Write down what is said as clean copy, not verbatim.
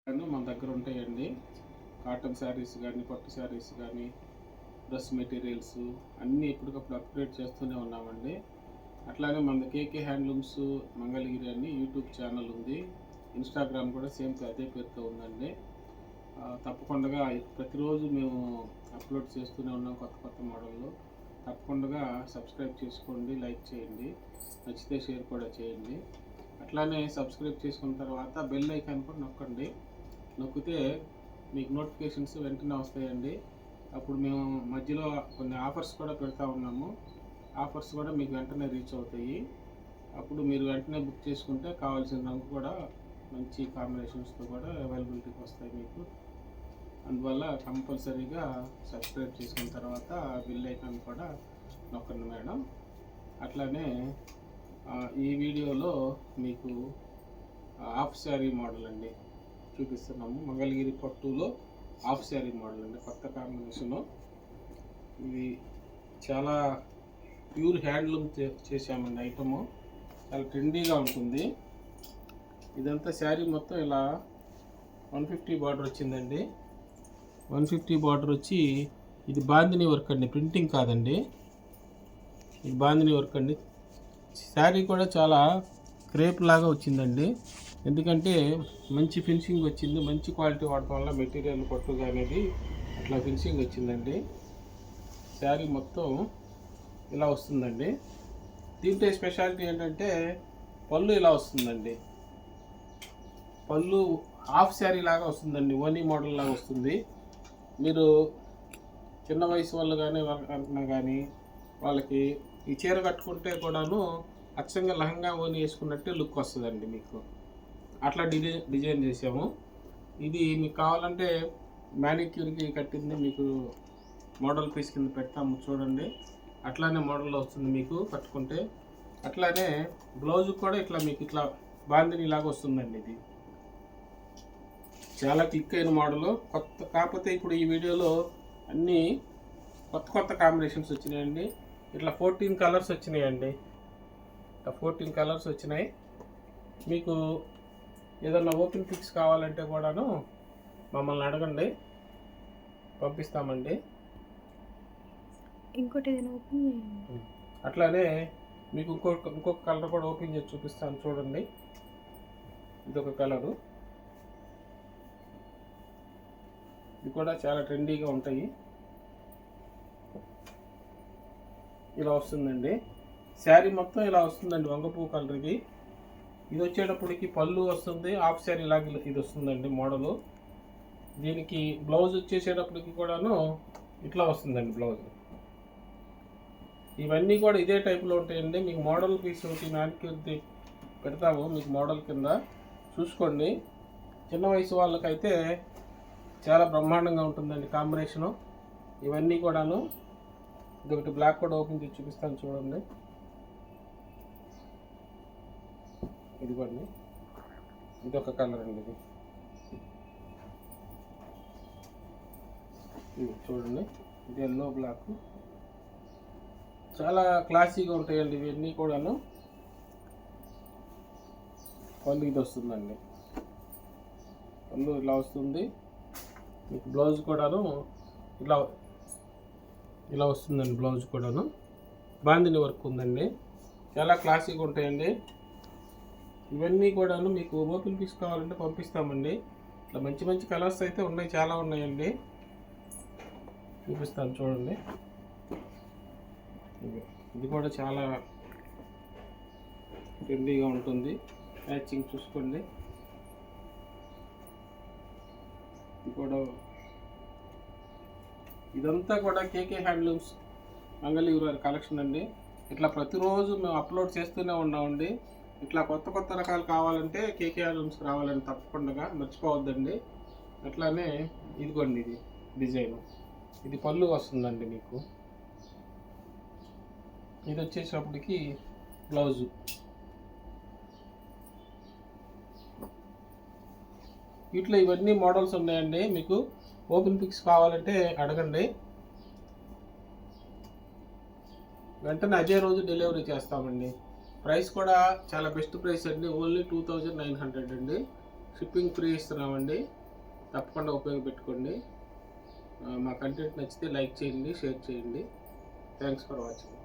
మన దగ్గర ఉంటాయండి. కాటన్ శారీస్ కానీ, పట్టు శారీస్ కానీ, డ్రెస్ మెటీరియల్స్ అన్నీ ఎప్పటికప్పుడు అప్డేట్ చేస్తూనే ఉన్నామండి. అట్లానే మనది కేకే హ్యాండ్లూమ్స్ మంగళగిరి అని యూట్యూబ్ ఛానల్ ఉంది. ఇన్స్టాగ్రామ్ కూడా సేమ్ అదే పేరుతో ఉందండి. తప్పకుండా ప్రతిరోజు మేము అప్లోడ్ చేస్తూనే ఉన్నాం కొత్త కొత్త మోడల్లో. తప్పకుండా సబ్స్క్రైబ్ చేసుకోండి, లైక్ చేయండి, నచ్చితే షేర్ కూడా చేయండి. అట్లానే సబ్స్క్రైబ్ చేసుకున్న తర్వాత బెల్ ఐకాన్ కూడా నొక్కండి. నొక్కితే మీకు నోటిఫికేషన్స్ వెంటనే వస్తాయండి. అప్పుడు మేము మధ్యలో కొన్ని ఆఫర్స్ కూడా పెడతా ఉన్నాము. ఆఫర్స్ కూడా మీకు వెంటనే రీచ్ అవుతాయి. అప్పుడు మీరు వెంటనే బుక్ చేసుకుంటే కావాల్సిన రంగు కూడా మంచి కాంబినేషన్స్తో కూడా అవైలబిలిటీకి వస్తాయి మీకు. అందువల్ల కంపల్సరీగా సబ్స్క్రైబ్ చేసుకున్న తర్వాత బిల్ ఐకాన్ కూడా నొక్కండి మేడం. అట్లానే ఈ వీడియోలో మీకు హాఫ్ శారీ మోడల్ అండి చూపిస్తున్నాము. మంగళగిరి పట్టులో హాఫ్ శారీ మోడల్ అండి, కొత్త కాంబినేషను. ఇది చాలా ప్యూర్ హ్యాండ్లూమ్ చేసామండి ఐటము. చాలా ట్రెండీగా ఉంటుంది. ఇదంతా శారీ మొత్తం ఇలా 150 బార్డర్ వచ్చిందండి. 150 బార్డర్ వచ్చి ఇది బాందిని వర్క్ అండి, ప్రింటింగ్ కాదండి. ఇది బాందిని వర్క్ అండి. శారీ కూడా చాలా క్రేప్ లాగా వచ్చిందండి. ఎందుకంటే మంచి ఫినిషింగ్ వచ్చింది. మంచి క్వాలిటీ వాడటం వల్ల మెటీరియల్ పట్టుగా అనేది అట్లా ఫినిషింగ్ వచ్చిందండి. శారీ మొత్తం ఇలా వస్తుందండి. దీంట్లో స్పెషాలిటీ ఏంటంటే పళ్ళు ఇలా వస్తుందండి. పళ్ళు హాఫ్ శారీ లాగా వస్తుందండి, ఓనీ మోడల్ లాగా వస్తుంది. మీరు చిన్న వయసు వాళ్ళు కానీ వాళ్ళకన్నా కానీ వాళ్ళకి ఈ చీర కట్టుకుంటే కూడాను అచ్చంగా లహంగా ఓని వేసుకున్నట్టే లుక్ వస్తుందండి మీకు. అట్లా డిజైన్ చేసాము. ఇది మీకు కావాలంటే మ్యానిక్యూర్కి కట్టింది మీకు మోడల్ పీస్ కింద పెడతాము చూడండి. అట్లానే మోడల్లో వస్తుంది మీకు కట్టుకుంటే. అట్లానే బ్లౌజ్ కూడా ఇట్లా మీకు ఇట్లా బాందిని లాగా వస్తుందండి. ఇది చాలా క్లిక్ అయిన మోడలు. కొత్త కాకపోతే ఇప్పుడు ఈ వీడియోలో అన్నీ కొత్త కొత్త కాంబినేషన్స్ వచ్చినాయండి. ఇట్లా 14 కలర్స్ వచ్చినాయండి. 14 కలర్స్ వచ్చినాయి. మీకు ఏదన్నా ఓపెన్ పిక్స్ కావాలంటే కూడాను మమ్మల్ని అడగండి, పంపిస్తామండి. ఇంకోటి ఏదైనా ఓపెన్ చేయండి. అట్లానే మీకు ఇంకొక కలర్ కూడా ఓపెన్ చేసి చూపిస్తాను చూడండి. ఇదొక కలరు. ఇది కూడా చాలా ట్రెండీగా ఉంటాయి. ఇలా వస్తుందండి. శారీ మొత్తం ఇలా వస్తుందండి, వంగపూ కలర్కి. ఇది వచ్చేటప్పటికి పళ్ళు వస్తుంది, హాఫ్ శారీ లాగా ఇది వస్తుందండి మోడలు. దీనికి బ్లౌజ్ వచ్చేసేటప్పటికి కూడాను ఇట్లా వస్తుందండి బ్లౌజ్. ఇవన్నీ కూడా ఇదే టైప్లో ఉంటాయండి. మీకు మోడల్ పీస్ ఒకటి మ్యానిక్యూర్ది పెడతాము మీకు మోడల్ కింద, చూసుకోండి. చిన్న వయసు వాళ్ళకైతే చాలా బ్రహ్మాండంగా ఉంటుందండి కాంబినేషను. ఇవన్నీ కూడాను. ఇదొకటి బ్లాక్ కూడా ఓపెన్ చేసి చూపిస్తాను చూడండి. ఇదిగోండి, ఇదొక కలర్ అండి. ఇది చూడండి, ఇది ఎల్లో బ్లాక్. చాలా క్లాసీగా ఉంటాయండి ఇవన్నీ కూడాను. పళ్ళు ఇది వస్తుందండి, పళ్ళు ఇలా వస్తుంది మీకు. బ్లౌజ్ కూడాను ఇలా ఇలా వస్తుందండి. బ్లౌజ్ కూడాను బాందిని వర్క్ ఉందండి. చాలా క్లాసీగా ఉంటాయండి. ఇవన్నీ కూడాను మీకు ఓపెన్ పీస్ కావాలంటే పంపిస్తామండి. ఇట్లా మంచి మంచి కలర్స్ అయితే ఉన్నాయి, చాలా ఉన్నాయండి. చూపిస్తాను చూడండి. ఇది కూడా చాలా ట్రెండీగా ఉంటుంది. మ్యాచింగ్ చూసుకోండి. ఇది కూడా, ఇదంతా కూడా కేకే హ్యాండ్లూమ్స్ మంగళగిరి కలెక్షన్ అండి. ఇట్లా ప్రతిరోజు మేము అప్లోడ్ చేస్తూనే ఉన్నామండి. ఇట్లా కొత్త కొత్త రకాలు కావాలంటే కేకే హ్యాండ్లూమ్స్కి రావాలని తప్పకుండా మర్చిపోవద్దండి. అట్లానే ఇదిగోండి, ఇది డిజైన్, ఇది పళ్ళు వస్తుందండి మీకు. ఇది వచ్చేటప్పటికి బ్లౌజు. వీటిలో ఇవన్నీ మోడల్స్ ఉన్నాయండి. మీకు ఓపెన్ పిక్స్ కావాలంటే అడగండి, వెంటనే అదే రోజు డెలివరీ చేస్తామండి. ప్రైస్ కూడా చాలా బెస్ట్ ప్రైస్ అండి. ఓన్లీ 2900 అండి. షిప్పింగ్ ఫ్రీ ఇస్తున్నామండి. తప్పకుండా ఉపయోగపెట్టుకోండి. మా కంటెంట్ నచ్చితే లైక్ చేయండి, షేర్ చేయండి. Thanks for watching.